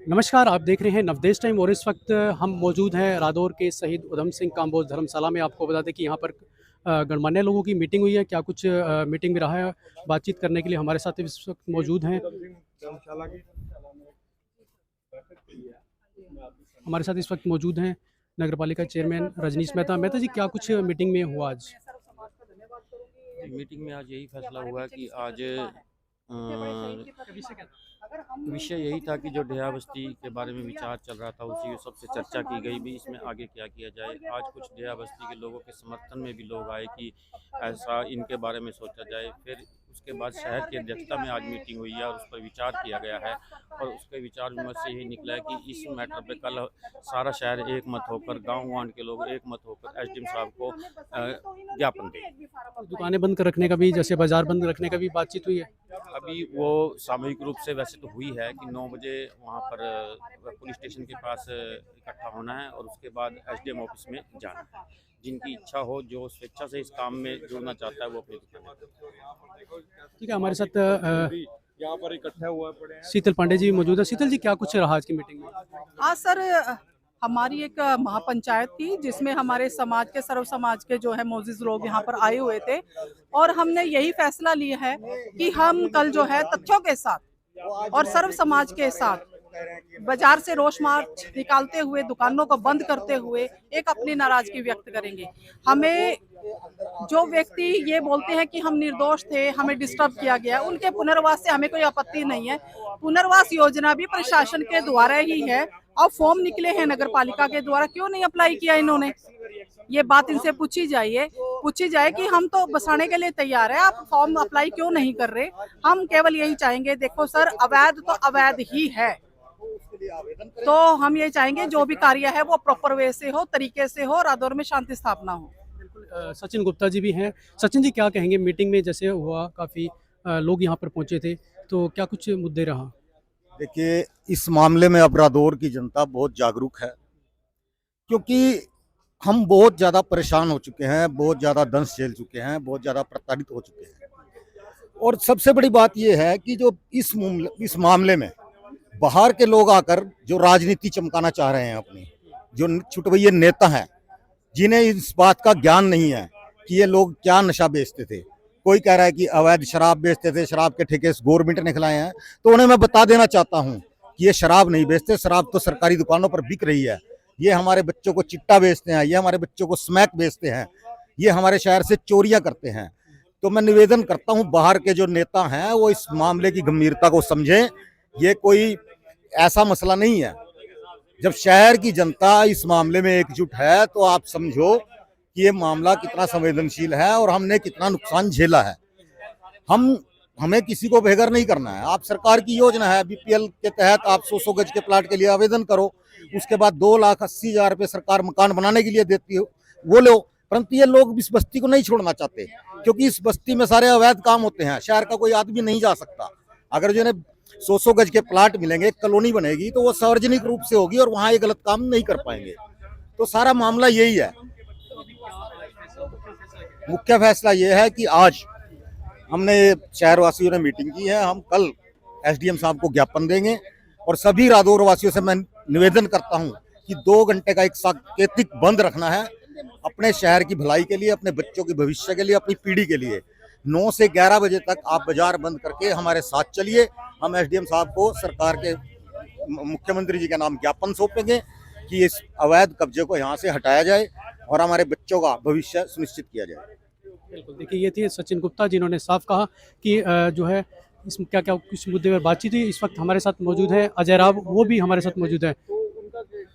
नमस्कार, आप देख रहे हैं नवदेश टाइम और इस वक्त हम मौजूद हैं रादौर के शहीद उधम सिंह काम्बोज धर्मशाला में। आपको बता दें कि यहाँ पर गणमान्य लोगों की मीटिंग हुई है। क्या कुछ मीटिंग में रहा है, बातचीत करने के लिए हमारे साथ इस वक्त मौजूद हैं। हमारे साथ इस वक्त मौजूद हैं नगर पालिका चेयरमैन रजनीश मेहता। मेहता जी, क्या कुछ मीटिंग में हुआ आज? मीटिंग में आज यही फैसला हुआ कि आज विषय यही था कि जो डेरा बस्ती के बारे में विचार चल रहा था उसी सबसे चर्चा की गई भी इसमें आगे क्या किया जाए। आज कुछ डेरा बस्ती के लोगों के समर्थन में भी लोग आए कि ऐसा इनके बारे में सोचा जाए। फिर उसके बाद शहर की अध्यक्षता में आज मीटिंग हुई है और उस पर विचार किया गया है और उसके विचार विमर्श से यही निकला है कि इस मैटर पे कल सारा शहर एक मत होकर, गाँव वाँड के लोग एक मत होकर एसडीएम साहब को ज्ञापन दें। दुकानें बंद कर रखने का भी, जैसे बाजार बंद रखने का भी बातचीत हुई है? अभी वो सामूहिक रूप से वैसे तो हुई है कि 9 बजे वहाँ पर पुलिस स्टेशन के पास इकट्ठा होना है और उसके बाद एसडीएम ऑफिस में जाना है। जिनकी इच्छा हो, जो स्वेच्छा से इस काम में जुड़ना चाहता है वो अपनी दुकान। ठीक है, हमारे साथ यहाँ पर इकट्ठा हुआ पड़े हैं। शीतल पांडे जी मौजूद है। शीतल जी, क्या कुछ रहा आज की मीटिंग में? हाँ सर, हमारी एक महापंचायत थी जिसमें हमारे समाज के, सर्व समाज के जो है मोजिज लोग यहाँ पर आए हुए थे और हमने यही फैसला लिया है कि हम कल जो है तथ्यों के साथ और सर्व समाज के साथ बाजार से रोष मार्च निकालते हुए, दुकानों को बंद करते हुए एक अपनी नाराजगी व्यक्त करेंगे। हमें जो व्यक्ति ये बोलते हैं कि हम निर्दोष थे, हमें डिस्टर्ब किया गया, उनके पुनर्वास से हमें कोई आपत्ति नहीं है। पुनर्वास योजना भी प्रशासन के द्वारा ही है और फॉर्म निकले हैं नगर पालिका के द्वारा, क्यों नहीं अप्लाई किया इन्होंने? ये बात इनसे पूछी जाए कि हम तो बसाने के लिए तैयार है, आप फॉर्म अप्लाई क्यों नहीं कर रहे? हम केवल यही चाहेंगे, देखो सर, अवैध तो अवैध ही है, तो हम ये चाहेंगे जो भी कार्य है वो प्रॉपर वे से हो, तरीके से हो, रादौर में शांति स्थापना हो। सचिन गुप्ता जी भी हैं। सचिन जी, क्या कहेंगे? मीटिंग में जैसे हुआ, काफ़ी लोग यहाँ पर पहुँचे थे, तो क्या कुछ मुद्दे रहा? देखिए, इस मामले में अब रादौर की जनता बहुत जागरूक है, क्योंकि हम बहुत ज़्यादा परेशान हो चुके हैं, बहुत ज़्यादा दंश झेल चुके हैं, बहुत ज़्यादा प्रताड़ित हो चुके हैं। और सबसे बड़ी बात यह है कि जो इस मामले में बाहर के लोग आकर जो राजनीति चमकाना चाह रहे हैं, अपनी जो छुटवैये नेता हैं, जिन्हें इस बात का ज्ञान नहीं है कि ये लोग क्या नशा बेचते थे। कोई कह रहा है कि अवैध शराब बेचते थे, शराब के ठेके गवर्नमेंट ने खिलाए हैं, तो उन्हें मैं बता देना चाहता हूं कि ये शराब नहीं बेचते, शराब तो सरकारी दुकानों पर बिक रही है। ये हमारे बच्चों को चिट्टा बेचते हैं, ये हमारे बच्चों को स्मैक बेचते हैं, ये हमारे शहर से चोरियां करते हैं। तो मैं निवेदन करता हूं, बाहर के जो नेता हैं वो इस मामले की गंभीरता को समझें। ये कोई ऐसा मसला नहीं है। जब शहर की जनता इस मामले में एकजुट है तो आप समझो कि ये मामला कितना संवेदनशील है और हमने कितना नुकसान झेला है। हमें किसी को बेघर नहीं करना है। आप, सरकार की योजना है, बीपीएल के तहत आप 100 गज के प्लाट के लिए आवेदन करो, उसके बाद 2,80,000 रुपये सरकार मकान बनाने के लिए देती हो, वो लो। परंतु ये लोग इस बस्ती को नहीं छोड़ना चाहते, क्योंकि इस बस्ती में सारे अवैध काम होते हैं। शहर का कोई आदमी नहीं जा सकता। अगर जो 100 गज के प्लाट मिलेंगे, कॉलोनी बनेगी, तो वो सार्वजनिक रूप से होगी और वहां ये गलत काम नहीं कर पाएंगे। तो सारा मामला यही है। मुख्य फैसला ये है कि आज हमने शहरवासियों ने मीटिंग की है, हम कल एसडीएम साहब को ज्ञापन देंगे और सभी रादौर वासियों से मैं निवेदन करता हूं कि 2 घंटे का एक सांकेतिक बंद रखना है, अपने शहर की भलाई के लिए, अपने बच्चों के भविष्य के लिए, अपनी पीढ़ी के लिए। 9 से 11 बजे तक आप बाजार बंद करके हमारे साथ चलिए। हम एसडीएम साहब को सरकार के, मुख्यमंत्री जी के नाम ज्ञापन सौंपेंगे कि इस अवैध कब्जे को यहाँ से हटाया जाए और हमारे बच्चों का भविष्य सुनिश्चित किया जाए। बिल्कुल, देखिए, ये थे सचिन गुप्ता, जिन्होंने साफ कहा कि जो है इसमें क्या क्या कुछ मुद्दे पर बातचीत हुई। इस वक्त हमारे साथ मौजूद है अजय राव, वो भी हमारे साथ मौजूद है।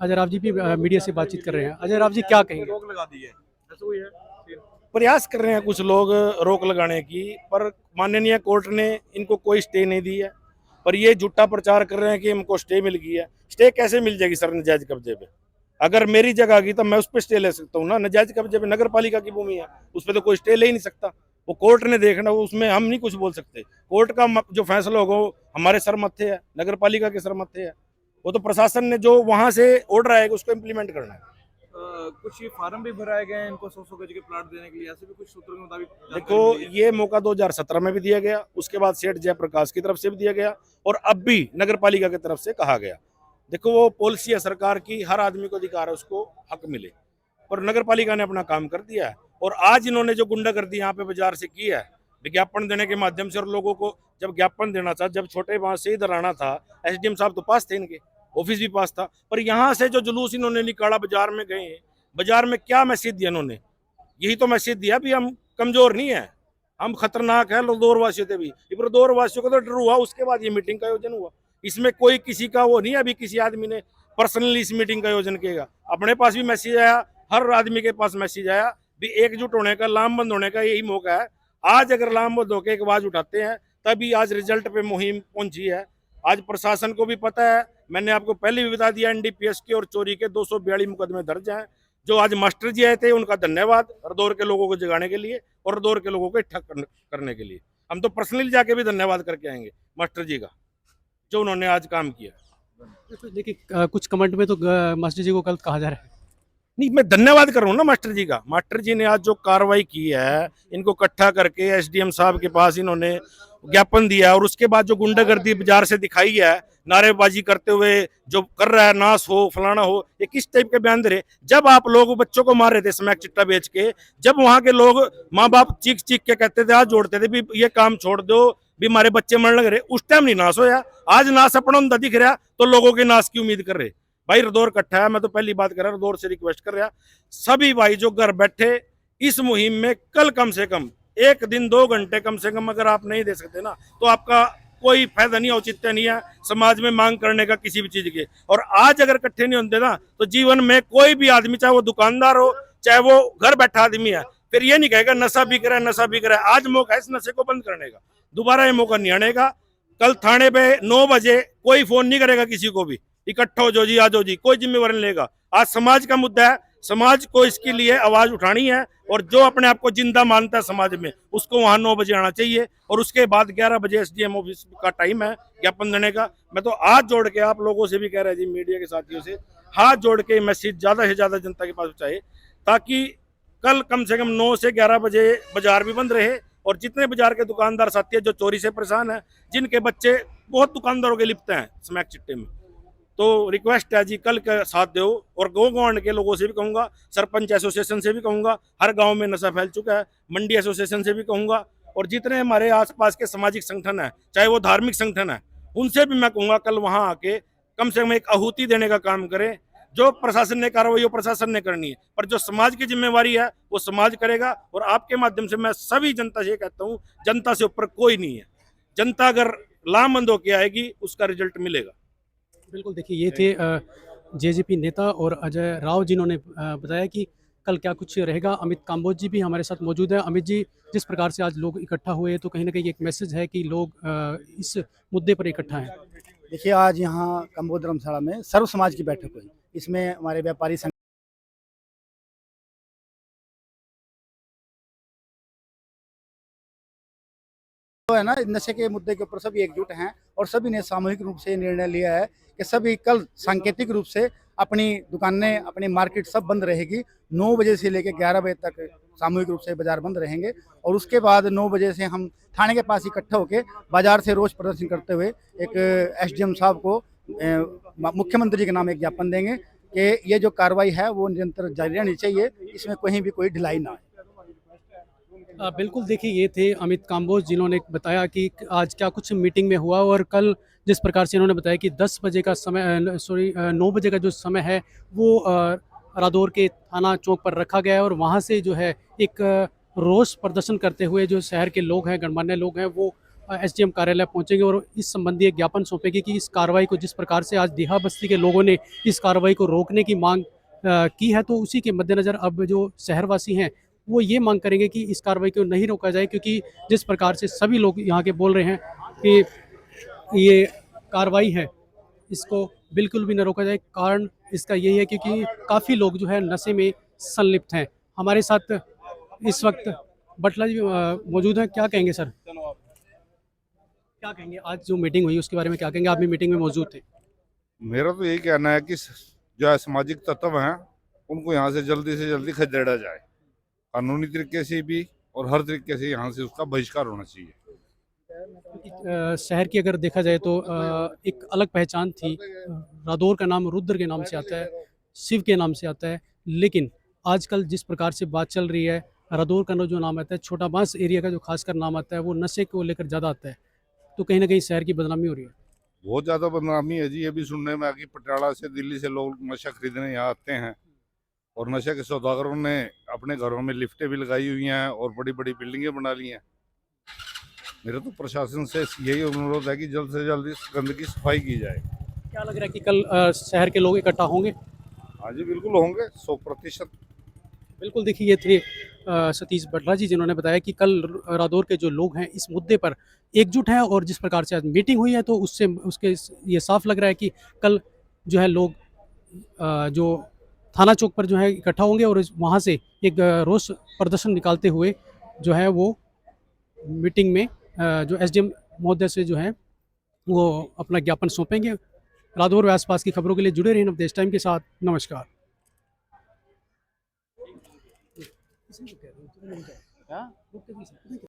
अजय राव जी भी मीडिया से बातचीत कर रहे हैं। अजय राव जी, क्या कहेंगे? रोक लगा दी है, ऐसा हुई है। प्रयास कर रहे हैं कुछ लोग रोक लगाने की, पर माननीय कोर्ट ने इनको कोई स्टे नहीं दी है। पर ये झूठा प्रचार कर रहे हैं कि हमको स्टे मिल गई है। स्टे कैसे मिल जाएगी सर नजायज कब्जे पे? अगर मेरी जगह की तो मैं उस पर स्टे ले सकता हूँ ना। नजायज कब्जे पे नगर पालिका की भूमि है, उस पर तो कोई स्टे ले ही नहीं सकता। वो कोर्ट ने देखना, वो उसमें हम नहीं कुछ बोल सकते। कोर्ट का जो फैसला होगा वो हमारे सर मत्थे है, नगर पालिका के सर मत्थे है। वो तो प्रशासन ने जो वहां से ऑर्डर आएगा उसको इम्प्लीमेंट करना है। कुछ ये फार्म भी भराए गए हैं इनको 100 गज के प्लाट देने के लिए, ऐसे भी कुछ सूत्रों के मुताबिक देखो, ये मौका 2017 में भी दिया गया, उसके बाद सेठ जयप्रकाश की तरफ से भी दिया गया और अब भी नगर पालिका की तरफ से कहा गया। देखो वो पॉलिसी है सरकार की, हर आदमी को अधिकार है उसको हक मिले, पर नगर पालिका ने अपना काम कर दिया है। और आज इन्होंने जो गुंडागर्दी यहाँ पे बाजार से की है विज्ञापन देने के माध्यम से, और लोगों को जब ज्ञापन देना था, जब छोटे बांस से इधर आना था, एसडीएम साहब तो पास थे, इनके ऑफिस भी पास था, पर यहाँ से जो जुलूस इन्होंने निकाला, बाजार में गए, बाजार में क्या मैसेज दिया इन्होंने? यही तो मैसेज दिया भी हम कमजोर नहीं है, हम खतरनाक है। रदौर वासियों से भी, रदौर वासियों को तो डर हुआ, उसके बाद ये मीटिंग का आयोजन हुआ। इसमें कोई किसी का वो नहीं है, अभी किसी आदमी ने पर्सनली इस मीटिंग का आयोजन किया। अपने पास भी मैसेज आया, हर आदमी के पास मैसेज आया भी एकजुट होने का, लामबंद होने का यही मौका है। आज अगर लामबंद होकर एक आवाज उठाते हैं तभी आज रिजल्ट पे मुहिम पहुंची है। आज प्रशासन को भी पता है, मैंने आपको पहले भी बता दिया, एनडीपीएस के और चोरी के 242 मुकदमे दर्ज हैं। जो आज मास्टर जी आए थे उनका धन्यवाद, रदौर के लोगों को जगाने के लिए और रदौर के लोगों को इकट्ठा करने के लिए। हम तो पर्सनली जाके भी धन्यवाद करके आएंगे मास्टर जी का, जो उन्होंने आज काम किया। देखिए कुछ कमेंट में तो मास्टर जी को गलत कहा जा रहा है। नहीं, मैं धन्यवाद कर रहा हूँ ना मास्टर जी का। मास्टर जी ने आज जो कार्रवाई की है, इनको इकट्ठा करके एसडीएम साहब के पास इन्होंने ज्ञापन दिया, और उसके बाद जो गुंडागर्दी बाजार से दिखाई है, नारेबाजी करते हुए जो कर रहा है, नाश हो फलाना हो, ये किस टाइप के बयान दे रहे? जब आप लोग बच्चों को मार रहे थे स्मैक चिट्टा बेच के, जब वहां के लोग माँ बाप चीख चीख के कहते थे, हाथ जोड़ते थे भी ये काम छोड़ दो, भी हमारे बच्चे मरने लग रहे, उस टाइम नहीं नाश होया। आज नाश अपना उनका दिख रहा तो लोगों के नाश की उम्मीद कर रहे। भाई रदौर इकट्ठा है, मैं तो पहली बात कर रहा, रदौर से रिक्वेस्ट कर रहा, सभी भाई जो घर बैठे इस मुहिम में कल कम से कम 1 दिन 2 घंटे कम से कम अगर आप नहीं दे सकते ना, तो आपका कोई फायदा नहीं, औचित्य नहीं है समाज में मांग करने का किसी भी चीज के। और आज अगर इकट्ठे नहीं होते ना, तो जीवन में कोई भी आदमी, चाहे वो दुकानदार हो, चाहे वो घर बैठा आदमी है, फिर ये नहीं कहेगा नशा बिक रहा है, नशा बिक रहा है। आज मौका है इस नशे को बंद करने का, दोबारा ये मौका नहीं आनेगा। कल थाने पे 9 बजे कोई फोन नहीं करेगा किसी को भी, इकट्ठा हो जो जी, आ जाओ जी, कोई जिम्मेवारी नहीं लेगा। आज समाज का मुद्दा है, समाज को इसके लिए आवाज उठानी है, और जो अपने आप को जिंदा मानता है समाज में, उसको वहां 9 बजे आना चाहिए, और उसके बाद 11 बजे एसडीएम ऑफिस का टाइम है ज्ञापन देने का। मैं तो हाथ जोड़ के आप लोगों से भी कह रहा जी, मीडिया के साथियों से हाथ जोड़ के मैसेज ज्यादा से ज्यादा जनता के पास पहुंचाए, ताकि कल कम से कम 9 से 11 बजे बाजार भी बंद रहे, और जितने बाजार के दुकानदार साथी है जो चोरी से परेशान है, जिनके बच्चे बहुत दुकानदारों के लिपते हैं स्मैक चिट्टे में, तो रिक्वेस्ट है जी कल का साथ दो। और गाँव के लोगों से भी कहूँगा, सरपंच एसोसिएशन से भी कहूँगा, हर गांव में नशा फैल चुका है, मंडी एसोसिएशन से भी कहूँगा, और जितने हमारे आसपास के सामाजिक संगठन है, चाहे वो धार्मिक संगठन है, उनसे भी मैं कहूँगा कल वहाँ आके कम से कम एक आहुति देने का काम करें। जो प्रशासन ने कार्रवाई वो प्रशासन ने करनी है, पर जो समाज की जिम्मेवारी है वो समाज करेगा। और आपके माध्यम से मैं सभी जनता से ये कहता हूँ, जनता से ऊपर कोई नहीं है। जनता अगर लामबंद होकर आएगी, उसका रिजल्ट मिलेगा। बिल्कुल, देखिए ये थे जेजेपी नेता और अजय राव, जिन्होंने बताया कि कल क्या कुछ रहेगा। अमित काम्बोज जी भी हमारे साथ मौजूद हैं। अमित जी, जिस प्रकार से आज लोग इकट्ठा हुए, तो कहीं ना कहीं एक मैसेज है कि लोग इस मुद्दे पर इकट्ठा हैं। देखिए, आज यहाँ कम्बोज धर्मशाला में सर्व समाज की बैठक हुई। इसमें हमारे व्यापारी संघ तो है ना, नशे के मुद्दे के ऊपर सभी एकजुट हैं, और सभी ने सामूहिक रूप से निर्णय लिया है कि सभी कल सांकेतिक रूप से अपनी दुकानें, अपनी मार्केट सब बंद रहेगी। 9 बजे से लेकर 11 बजे तक सामूहिक रूप से बाजार बंद रहेंगे, और उसके बाद 9 बजे से हम थाने के पास इकट्ठा होकर बाजार से रोष प्रदर्शन करते हुए एक एसडीएम साहब को, मुख्यमंत्री के नाम एक ज्ञापन देंगे कि ये जो कार्रवाई है वो निरंतर जारी रहनी चाहिए, इसमें कहीं भी कोई ढिलाई ना आए। बिल्कुल, देखिए ये थे अमित काम्बोज, जिन्होंने बताया कि आज क्या कुछ मीटिंग में हुआ, और कल जिस प्रकार से इन्होंने बताया कि 10 बजे का समय, 9 बजे का जो समय है वो रादौर के थाना चौक पर रखा गया है, और वहाँ से जो है एक रोष प्रदर्शन करते हुए जो शहर के लोग हैं, गणमान्य लोग हैं, वो एसडीएम कार्यालय पहुंचेंगे और इस संबंधी एक ज्ञापन सौंपेगी कि इस कार्रवाई को, जिस प्रकार से आज देहा बस्ती के लोगों ने इस कार्रवाई को रोकने की मांग की है, तो उसी के मद्देनज़र अब जो शहरवासी हैं वो ये मांग करेंगे कि इस कार्रवाई को नहीं रोका जाए, क्योंकि जिस प्रकार से सभी लोग यहाँ के बोल रहे हैं कि ये कार्रवाई है, इसको बिल्कुल भी न रोका जाए। कारण इसका यही है क्योंकि काफ़ी लोग जो है नशे में संलिप्त हैं। हमारे साथ इस वक्त बटला जी मौजूद हैं। क्या कहेंगे सर, क्या कहेंगे आज जो मीटिंग हुई उसके बारे में क्या कहेंगे? आप भी मीटिंग में मौजूद थे। मेरा तो यही कहना है कि जो सामाजिक तत्व हैं उनको यहाँ से जल्दी खदेड़ा जाए, कानूनी तरीके से भी और हर तरीके से यहाँ से उसका बहिष्कार होना चाहिए। क्योंकि शहर की अगर देखा जाए तो एक अलग पहचान थी। रादौर का नाम रुद्र के नाम से आता है, शिव के नाम से आता है, लेकिन आजकल जिस प्रकार से बात चल रही है, रादौर का जो नाम आता है, छोटा बांस एरिया का जो खासकर नाम आता है, वो नशे को लेकर ज़्यादा आता है। तो कहीं ना कहीं शहर की बदनामी हो रही है। बहुत ज़्यादा बदनामी है जी। ये भी सुनने में आ कि पटियाला से, दिल्ली से लोग नशा खरीदने यहाँ आते हैं और नशे के सौदागरों ने अपने घरों में लिफ्टें भी लगाई हुई हैं और बड़ी बड़ी बिल्डिंगें बना ली हैं। मेरा तो प्रशासन से यही अनुरोध है कि जल्द से जल्द इस गंदगी सफाई की जाए। क्या लग रहा है कि कल शहर के लोग इकट्ठा होंगे? हाँ जी, बिल्कुल होंगे, 100%। बिल्कुल, देखिए ये थे सतीश बटला जी, जिन्होंने बताया कि कल रादौर के जो लोग हैं इस मुद्दे पर एकजुट हैं, और जिस प्रकार से आज मीटिंग हुई है तो उससे उसके ये साफ लग रहा है कि कल जो है लोग जो थाना चौक पर जो है इकट्ठा होंगे और वहाँ से एक रोष प्रदर्शन निकालते हुए जो है वो मीटिंग में जो एसडीएम महोदय से जो है वो अपना ज्ञापन सौंपेंगे। रादौर व आसपास की खबरों के लिए जुड़े रहिए नवदेश टाइम के साथ। नमस्कार।